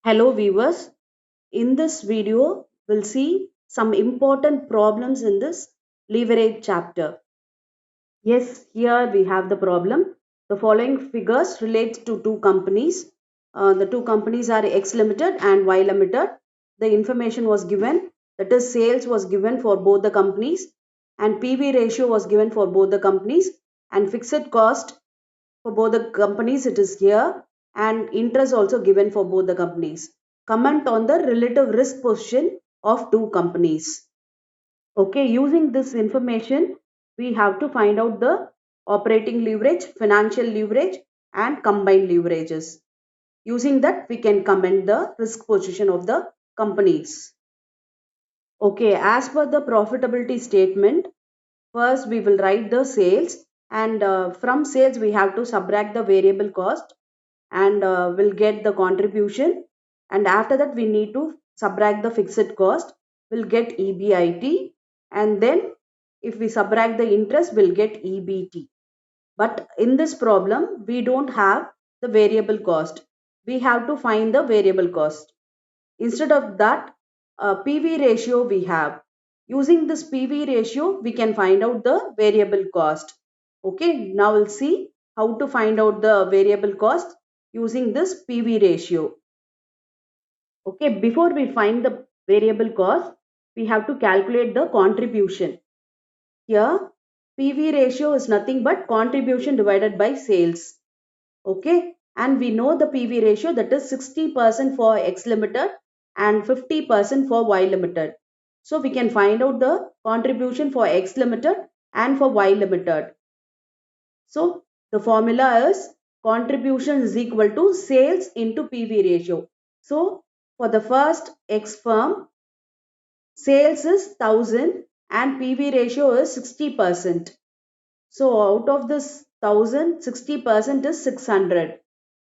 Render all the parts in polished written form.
Hello viewers, in this video we'll see some important problems in this leverage chapter. Yes, here we have the problem. The following figures relate to two companies. The two companies are X Limited and Y Limited. The information was given, that is sales was given for both the companies and PV ratio was given for both the companies and fixed cost for both the companies it is here, and interest also given for both the companies. Comment on the relative risk position of two companies. Okay, using this information, we have to find out the operating leverage, financial leverage, and combined leverages. Using that, we can comment the risk position of the companies. Okay, as per the profitability statement, first we will write the sales, and from sales we have to subtract the variable cost, and we'll get the contribution, and after that we need to subtract the fixed cost, we'll get EBIT, and then if we subtract the interest we'll get EBT. But in this problem we don't have the variable cost, we have to find the variable cost. Instead of that, PV ratio we have. Using this PV ratio, we can find out the variable cost. Okay, now we'll see how to find out the variable cost using this PV ratio. Okay, before we find the variable cost, we have to calculate the contribution. Here, PV ratio is nothing but contribution divided by sales. Okay, and we know the PV ratio, that is 60% for X Limited and 50% for Y Limited. So we can find out the contribution for X Limited and for Y Limited. So the formula is contribution is equal to sales into PV ratio. So for the first X firm, sales is 1000 and PV ratio is 60%. So out of this 1000, 60% is 600.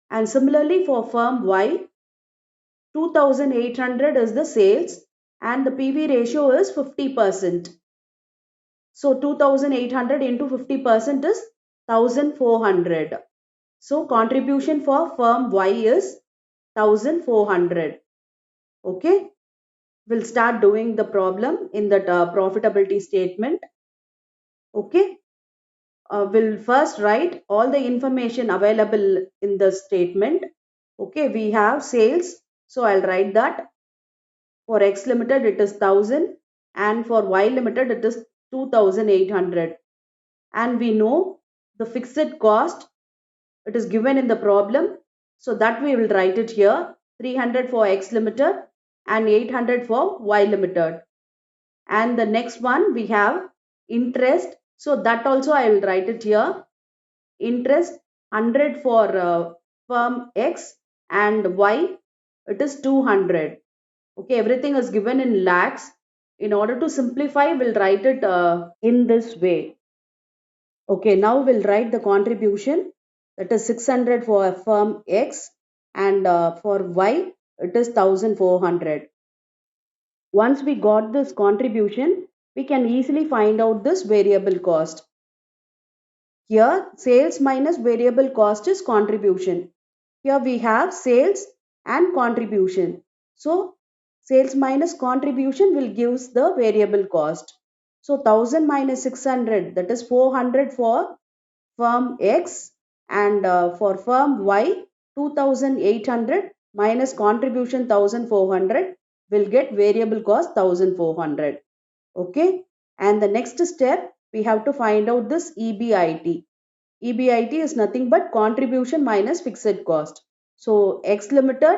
And similarly for firm Y, 2800 is the sales and the PV ratio is 50%. So 2800 into 50% is 1400. So contribution for firm Y is 1400. Okay, we'll start doing the problem in that profitability statement. Okay, we'll first write all the information available in the statement. Okay, we have sales, so I'll write that. For X Limited it is 1000 and for Y Limited it is 2800. And we know the fixed cost, it is given in the problem, so that we will write it here, 300 for X Limited and 800 for Y Limited. And the next one we have interest, so that also I will write it here, interest 100 for firm X and Y it is 200. Okay, everything is given in lakhs. In order to simplify, we'll write it in this way. Okay, now we'll write the contribution, that is 600 for firm X and for Y it is 1400. Once we got this contribution, we can easily find out this variable cost. Here sales minus variable cost is contribution. Here we have sales and contribution. So sales minus contribution will gives the variable cost. So 1000 minus 600, that is 400 for firm X, and for firm Y 2800 minus contribution 1400 will get variable cost 1400. Okay, and the next step we have to find out this EBIT. EBIT is nothing but contribution minus fixed cost. So X Limited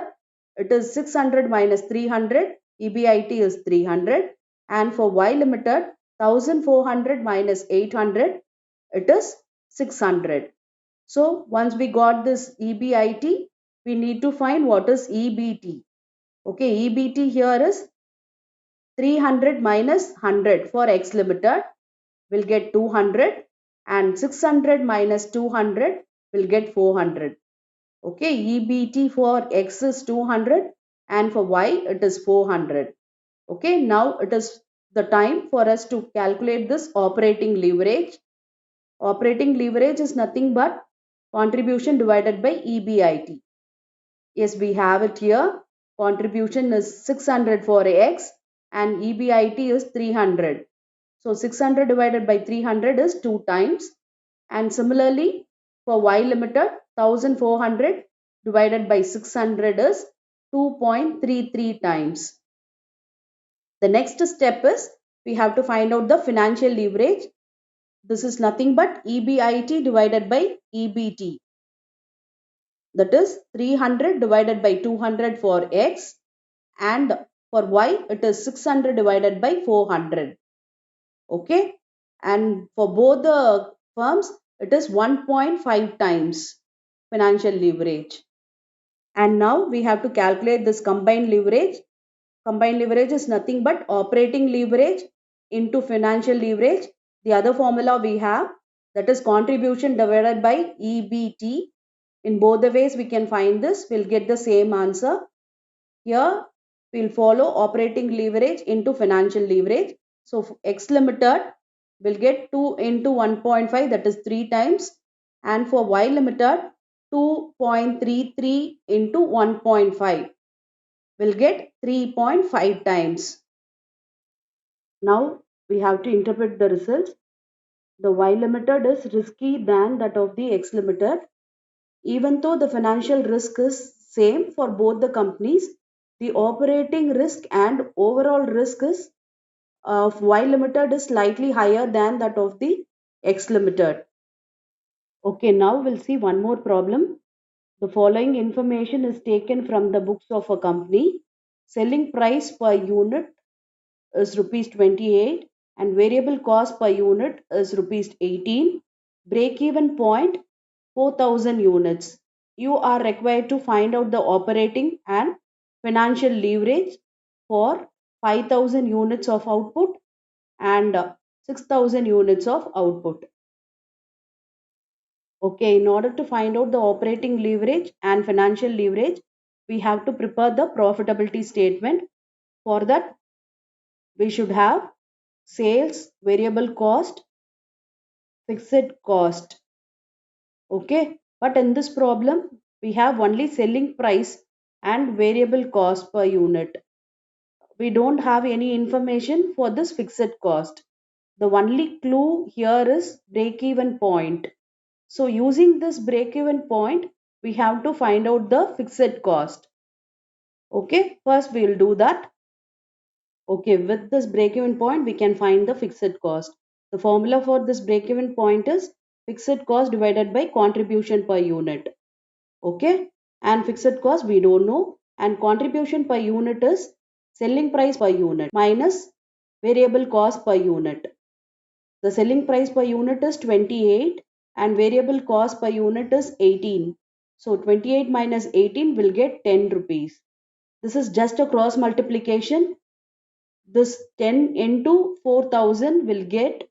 it is 600 minus 300, EBIT is 300, and for Y Limited 1400 minus 800 it is 600. So once we got this EBIT, we need to find what is EBT. Okay, EBT here is 300 minus 100 for X Limited will get 200, and 600 minus 200 will get 400. Okay, EBT for X is 200 and for Y it is 400. Okay, now it is the time for us to calculate this operating leverage. Operating leverage is nothing but contribution divided by EBIT. Yes, we have it here. contribution is 600 for X and EBIT is 300. So 600 divided by 300 is 2 times. And similarly for Y Limited, 1400 divided by 600 is 2.33 times. The next step is we have to find out the financial leverage. This is nothing but EBIT divided by EBT. That is 300 divided by 200 for X, and for Y it is 600 divided by 400. Okay, and for both the firms it is 1.5 times financial leverage. And now we have to calculate this combined leverage. Combined leverage is nothing but operating leverage into financial leverage. The other formula we have, that is contribution divided by EBT. In both the ways we can find this, we'll get the same answer. Here we'll follow operating leverage into financial leverage. So X Limited will get 2 into 1.5, that is 3 times, and for Y Limited 2.33 into 1.5 will get 3.5 times. Now we have to interpret the results. The Y Limited is risky than that of the X Limited. Even though the financial risk is same for both the companies, the operating risk and overall risk is of Y Limited is slightly higher than that of the X Limited. Okay, now we'll see one more problem. The following information is taken from the books of a company. Selling price per unit is rupees 28 and variable cost per unit is rupees 18. Break even point 4,000 units. You are required to find out the operating and financial leverage for 5,000 units of output and 6,000 units of output. Okay, in order to find out the operating leverage and financial leverage, we have to prepare the profitability statement. For that, we should have sales, variable cost, fixed cost. Okay, but in this problem, we have only selling price and variable cost per unit. We don't have any information for this fixed cost. The only clue here is break even point. So using this break even point, we have to find out the fixed cost. Okay, first we will do that. Okay, with this break even point, we can find the fixed cost. The formula for this break even point is fixed cost divided by contribution per unit. Okay, and fixed cost we don't know, and contribution per unit is selling price per unit minus variable cost per unit. The selling price per unit is 28 and variable cost per unit is 18. So 28 minus 18 will get 10 rupees. This is just a cross multiplication. This 10 into 4,000 will get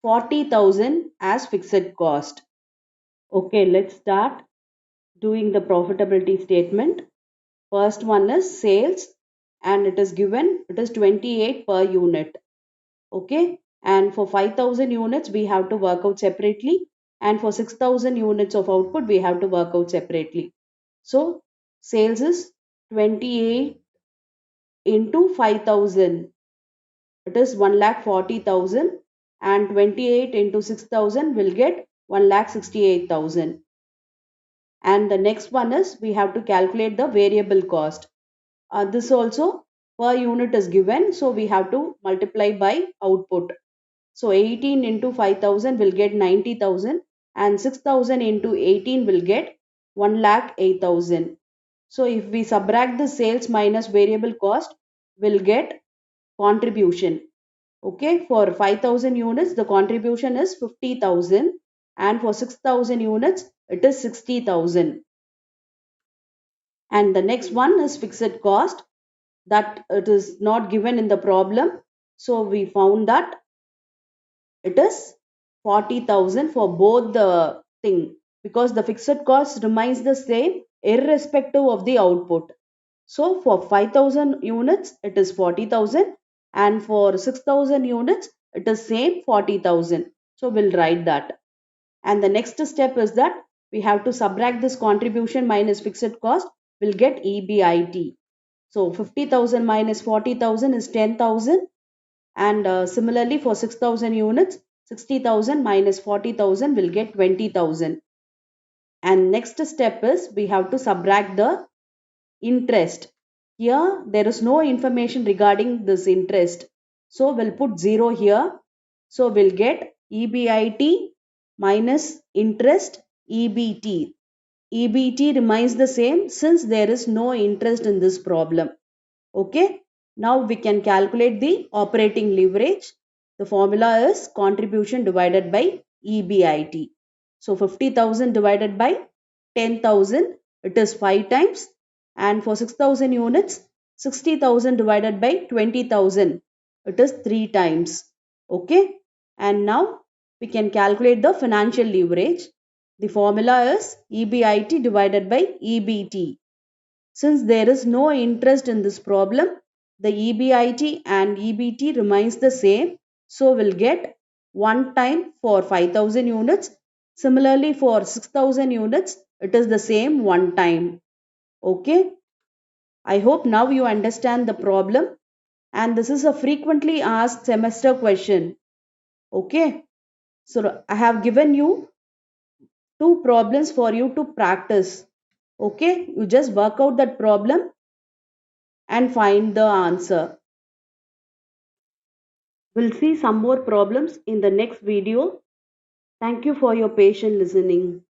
40,000 as fixed cost. Okay, let's start doing the profitability statement. First one is sales and it is given, it is 28 per unit. Okay, and for 5,000 units we have to work out separately, and for 6,000 units of output we have to work out separately. So sales is 28 into 5,000, it is 1,40,000, and 28 into 6,000 will get 1,68,000. And the next one is we have to calculate the variable cost. This also per unit is given, so we have to multiply by output. So 18 into 5,000 will get 90,000 and 6,000 into 18 will get 1,08,000. So if we subtract the sales minus variable cost, we'll get contribution. Okay, for 5,000 units the contribution is 50,000 and for 6,000 units it is 60,000. And the next one is fixed cost, that it is not given in the problem. So we found that it is 40,000 for both the thing, because the fixed cost remains the same irrespective of the output. So for 5,000 units it is 40,000 and for 6,000 units it is same 40,000. So we'll write that. And the next step is that we have to subtract this contribution minus fixed cost, we'll get EBIT. So 50,000 minus 40,000 is 10,000, and similarly for 6,000 units, 60,000 minus 40,000 will get 20,000. And next step is we have to subtract the interest. Here there is no information regarding this interest, so we'll put 0 here. So we'll get EBIT minus interest EBT. EBT remains the same since there is no interest in this problem. Okay, now we can calculate the operating leverage. The formula is contribution divided by EBIT. So 50,000 divided by 10,000, it is 5 times, and for 6,000 units, 60,000 divided by 20,000, it is 3 times. Okay, and now we can calculate the financial leverage. The formula is EBIT divided by EBT. Since there is no interest in this problem, the EBIT and EBT remains the same. So we'll get one time for 5,000 units. Similarly for 6,000 units, it is the same one time. Okay. I hope now you understand the problem, and this is a frequently asked semester question. Okay. So I have given you two problems for you to practice. Okay. You just work out that problem and find the answer. We'll see some more problems in the next video. Thank you for your patient listening.